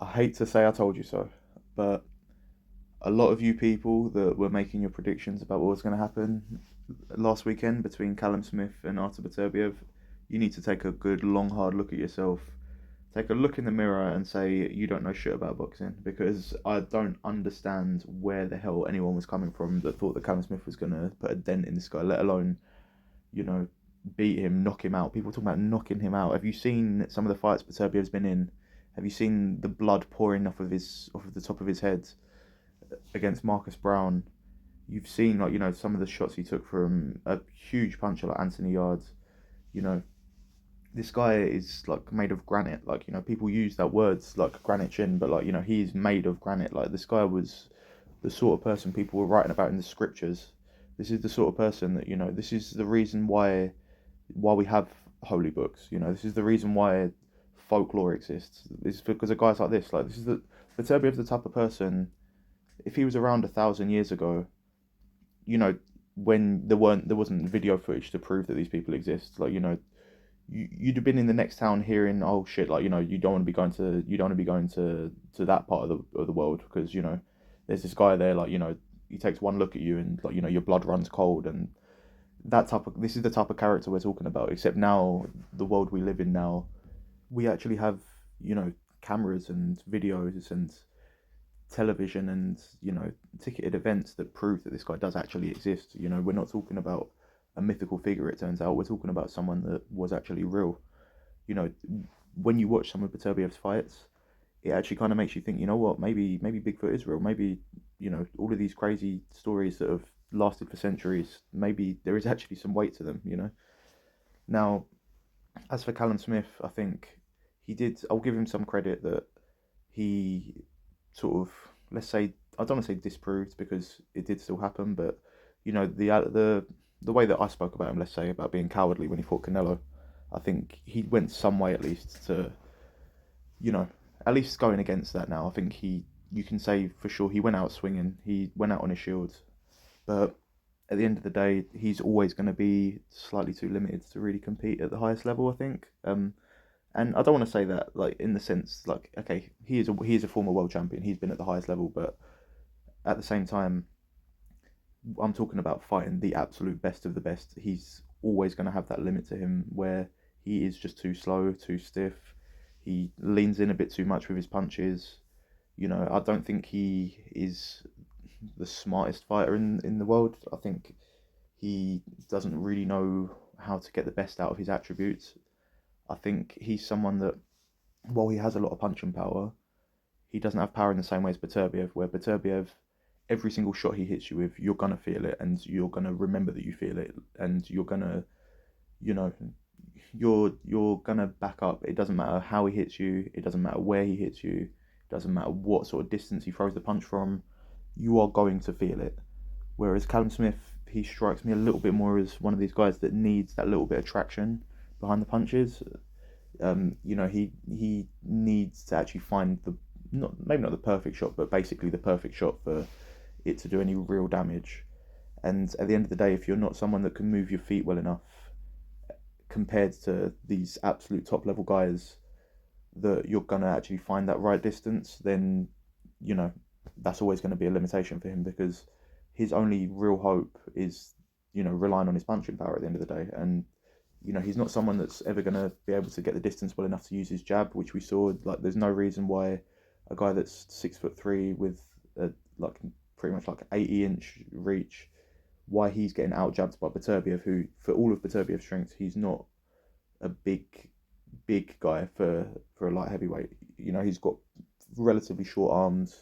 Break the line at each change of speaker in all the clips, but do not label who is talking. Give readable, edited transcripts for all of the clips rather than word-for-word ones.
I hate to say I told you so, but a lot of you people that were making your predictions about what was going to happen last weekend between Callum Smith and Artur Beterbiev, you need to take a good, long, hard look at yourself. Take a look in the mirror and say you don't know shit about boxing, because I don't understand where the hell anyone was coming from that thought that Callum Smith was going to put a dent in this guy, let alone, you know, beat him, knock him out. People talking about knocking him out. Have you seen some of the fights Beterbiev's been in? Have you seen the blood pouring off of the top of his head against Marcus Brown? You've seen, like, some of the shots he took from a huge puncher like Anthony Yards. You know, this guy is like made of granite. Like, people use that words like granite chin, but like, he's made of granite. Like, this guy was the sort of person people were writing about in the scriptures. This is the sort of person that, this is the reason why we have holy books. This is the reason why folklore exists. It's because of guys like this. Like, this is the Beterbiev, the type of person. If he was around 1,000 years ago, you know, when there wasn't video footage to prove that these people exist. Like, you'd have been in the next town hearing, oh shit, like, you don't want to be going to that part of the world, because there's this guy there, like, he takes one look at you and, like, your blood runs cold. And this is the type of character we're talking about. Except now, the world we live in now, we actually have, cameras and videos and television and, ticketed events that prove that this guy does actually exist. We're not talking about a mythical figure, it turns out. We're talking about someone that was actually real. you know when you watch some of Beterbiev's fights, it actually kind of makes you think, what, maybe Bigfoot is real. Maybe, all of these crazy stories that have lasted for centuries, maybe there is actually some weight to them. Now, as for Callum Smith, I think I'll give him some credit that he sort of, let's say, I don't want to say disproved, because it did still happen, but the way that I spoke about him, let's say, about being cowardly when he fought Canelo, I think he went some way, at least, to, you know at least going against that. Now I think you can say for sure he went out swinging, he went out on his shield, but at the end of the day, he's always going to be slightly too limited to really compete at the highest level, I think. And I don't want to say that, like, in the sense, like, okay, he is a former world champion, he's been at the highest level, but at the same time, I'm talking about fighting the absolute best of the best. He's always going to have that limit to him where he is just too slow, too stiff. He leans in a bit too much with his punches. I don't think he is the smartest fighter in the world. I think he doesn't really know how to get the best out of his attributes. I think he's someone that, while he has a lot of punching power, he doesn't have power in the same way as Beterbiev, where Beterbiev, every single shot he hits you with, you're gonna feel it, and you're gonna remember that you feel it, and you're gonna, you know, you're gonna back up. It doesn't matter how he hits you. It doesn't matter where he hits you. It doesn't matter what sort of distance he throws the punch from. You are going to feel it. Whereas Callum Smith, he strikes me a little bit more as one of these guys that needs that little bit of traction behind the punches. He needs to actually find the, not maybe not the perfect shot, but basically the perfect shot for it to do any real damage. And at the end of the day, if you're not someone that can move your feet well enough compared to these absolute top level guys, that you're gonna actually find that right distance, then you know that's always going to be a limitation for him, because his only real hope is relying on his punching power at the end of the day. And he's not someone that's ever going to be able to get the distance well enough to use his jab, which we saw. Like, there's no reason why a guy that's 6'3" with a, like, pretty much like 80-inch reach, why he's getting out jabbed by Beterbiev, who, for all of Beterbiev's strength, he's not a big guy for a light heavyweight. He's got relatively short arms.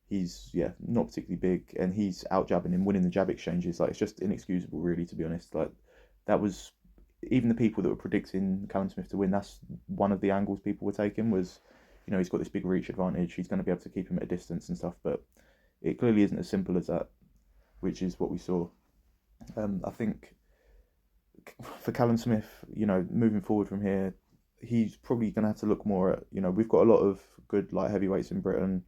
He's, yeah, not particularly big, and he's out jabbing him, winning the jab exchanges. Like, it's just inexcusable, really, to be honest. Like, that was, even the people that were predicting Callum Smith to win, that's one of the angles people were taking, was, he's got this big reach advantage. He's going to be able to keep him at a distance and stuff, but it clearly isn't as simple as that, which is what we saw. I think for Callum Smith, moving forward from here, he's probably going to have to look more at, we've got a lot of good light heavyweights in Britain.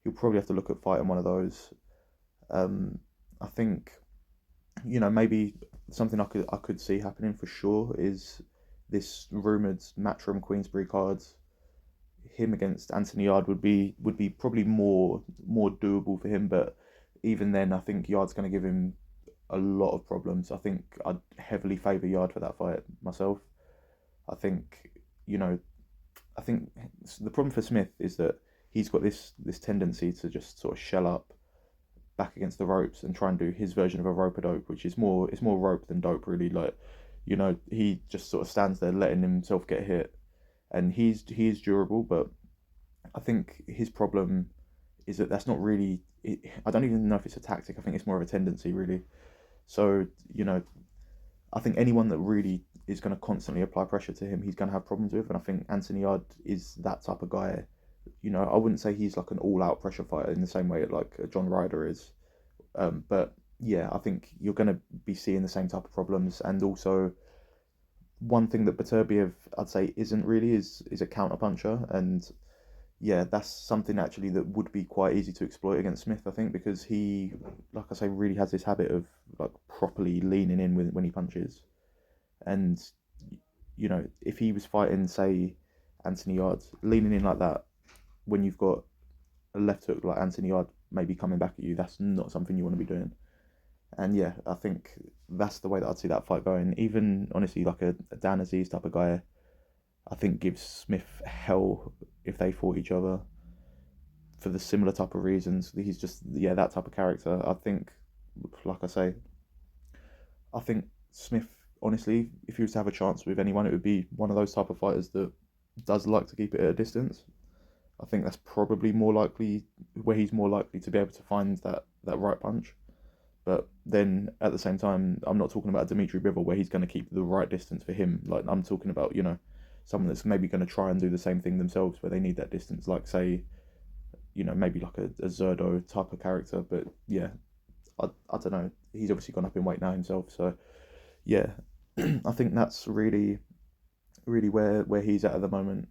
He'll probably have to look at fighting one of those. I think, maybe something I could see happening for sure is this rumoured Matchroom Queensbury cards. him against Anthony Yard would be probably more doable for him. But even then, I think Yard's going to give him a lot of problems. I think I'd heavily favour Yard for that fight myself. I think you know I think the problem for Smith is that he's got this tendency to just sort of shell up back against the ropes and try and do his version of a rope a dope, which is more rope than dope really. Like, he just sort of stands there letting himself get hit, and he's durable, but I think his problem is that that's not really. I don't even know if it's a tactic. I think it's more of a tendency really. So I think anyone that really is going to constantly apply pressure to him, he's going to have problems with. And I think Anthony Yard is that type of guy. I wouldn't say he's like an all-out pressure fighter in the same way like John Ryder is. But yeah, I think you're going to be seeing the same type of problems. And also, one thing that Beterbiev, I'd say, isn't really is a counter puncher. And yeah, that's something actually that would be quite easy to exploit against Smith, I think, because he, like I say, really has this habit of like properly leaning in when he punches. And if he was fighting, say, Anthony Yard, leaning in like that when you've got a left hook like Anthony Yard maybe coming back at you, that's not something you want to be doing. And yeah, I think that's the way that I'd see that fight going. Even honestly, like a Dan Aziz type of guy, I think gives Smith hell if they fought each other for the similar type of reasons. He's just that type of character. I think, like I say, I think Smith, honestly, if he was to have a chance with anyone, it would be one of those type of fighters that does like to keep it at a distance. I think that's probably more likely where he's more likely to be able to find that right punch. But then at the same time, I'm not talking about Dimitri Bivol where he's going to keep the right distance for him. Like, I'm talking about, someone that's maybe going to try and do the same thing themselves where they need that distance. Like, say, maybe like a Zerdo type of character. But yeah, I don't know. He's obviously gone up in weight now himself. So yeah, I think that's really, really where he's at the moment.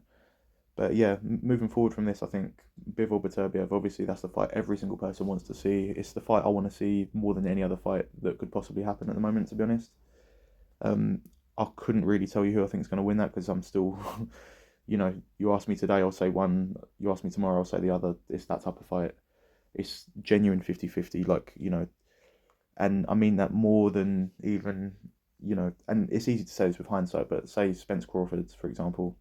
But yeah, moving forward from this, I think Bivol Beterbiev, obviously that's the fight every single person wants to see. It's the fight I want to see more than any other fight that could possibly happen at the moment, to be honest. I couldn't really tell you who I think is going to win that because I'm still, you ask me today, I'll say one. You ask me tomorrow, I'll say the other. It's that type of fight. It's genuine 50-50, like, and I mean that more than even, and it's easy to say this with hindsight, but say Spence Crawford, for example,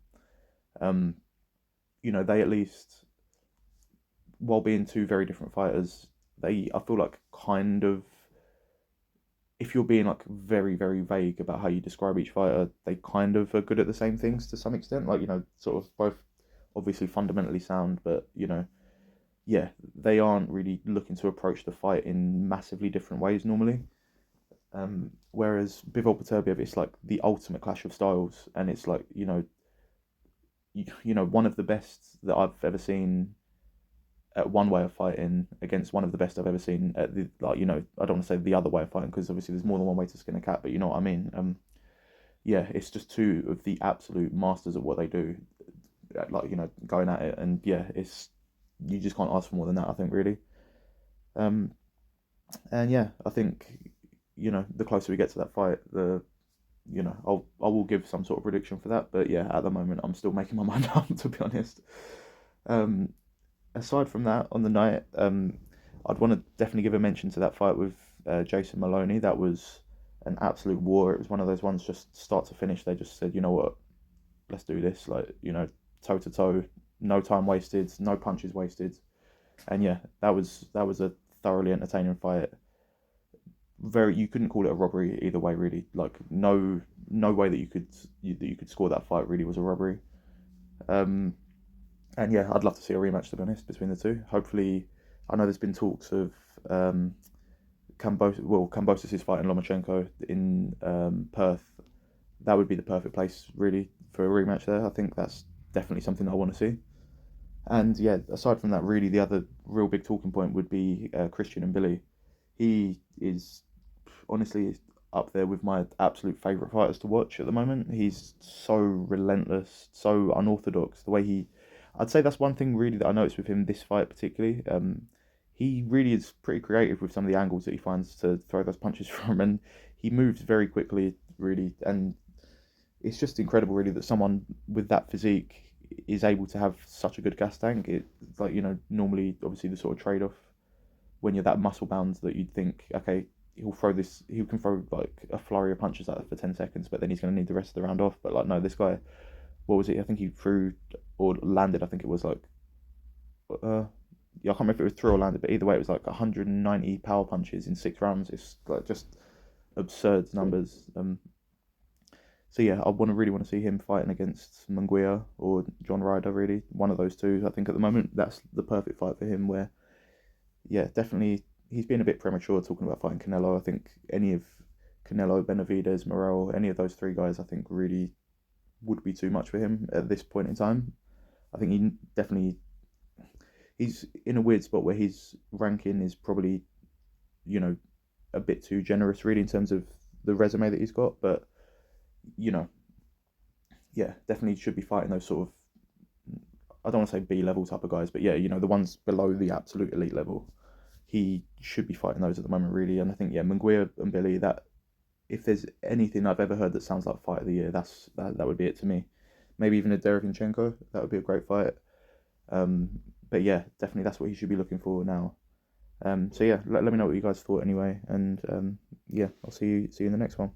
they at least, while being two very different fighters, I feel like kind of, if you're being like very, very vague about how you describe each fighter, they kind of are good at the same things to some extent. Like, sort of both obviously fundamentally sound, but, yeah, they aren't really looking to approach the fight in massively different ways normally. Whereas Bivol Beterbiev, it's like the ultimate clash of styles, and it's like, one of the best that I've ever seen at one way of fighting against one of the best I've ever seen at the, like, I don't want to say the other way of fighting because obviously there's more than one way to skin a cat, but you know what I mean. Yeah, it's just two of the absolute masters at what they do, like, going at it, and yeah, you just can't ask for more than that, I think, really. And yeah, I think, the closer we get to that fight, I will give some sort of prediction for that. But yeah, at the moment, I'm still making my mind up, to be honest. Aside from that, on the night, I'd want to definitely give a mention to that fight with Jason Maloney. That was an absolute war. It was one of those ones, just start to finish. They just said, you know what, let's do this. Like, toe to toe, no time wasted, no punches wasted, and yeah, that was a thoroughly entertaining fight. You couldn't call it a robbery either way, really. Like, no way that you could score that fight really was a robbery. And yeah, I'd love to see a rematch, to be honest, between the two. Hopefully, I know there's been talks of Kambosos fighting Lomachenko in Perth. That would be the perfect place, really, for a rematch there. I think that's definitely something that I want to see. And yeah, aside from that, really, the other real big talking point would be Christian and Billy. He is honestly up there with my absolute favourite fighters to watch at the moment. He's so relentless, so unorthodox. I'd say that's one thing really that I noticed with him this fight particularly. He really is pretty creative with some of the angles that he finds to throw those punches from, and he moves very quickly, really. And it's just incredible, really, that someone with that physique is able to have such a good gas tank. It's like, normally obviously the sort of trade off when you're that muscle bound that you'd think, okay, he can throw like a flurry of punches at it for 10 seconds, but then he's going to need the rest of the round off. But like, no, this guy, what was it? I think he threw or landed. I think it was like, yeah, I can't remember if it was through or landed, but either way, it was like 190 power punches in 6 rounds. It's like just absurd numbers. So yeah, really want to see him fighting against Munguia or John Ryder. Really, one of those two. I think at the moment that's the perfect fight for him. Where, yeah, definitely he's been a bit premature talking about fighting Canelo. I think any of Canelo, Benavidez, Morel, any of those three guys, I think really would be too much for him at this point in time. I think he's in a weird spot where his ranking is probably, you know, a bit too generous really in terms of the resume that he's got, but you know, yeah, definitely should be fighting those sort of, I don't want to say B level type of guys, but yeah, the ones below the absolute elite level. He should be fighting those at the moment, really. And I think, yeah, Munguia and Billy, that if there's anything I've ever heard that sounds like fight of the year, that would be it to me. Maybe even a Derevinchenko, that would be a great fight. Um, but yeah, definitely that's what he should be looking for now. So yeah, let me know what you guys thought anyway, and yeah, I'll see you in the next one.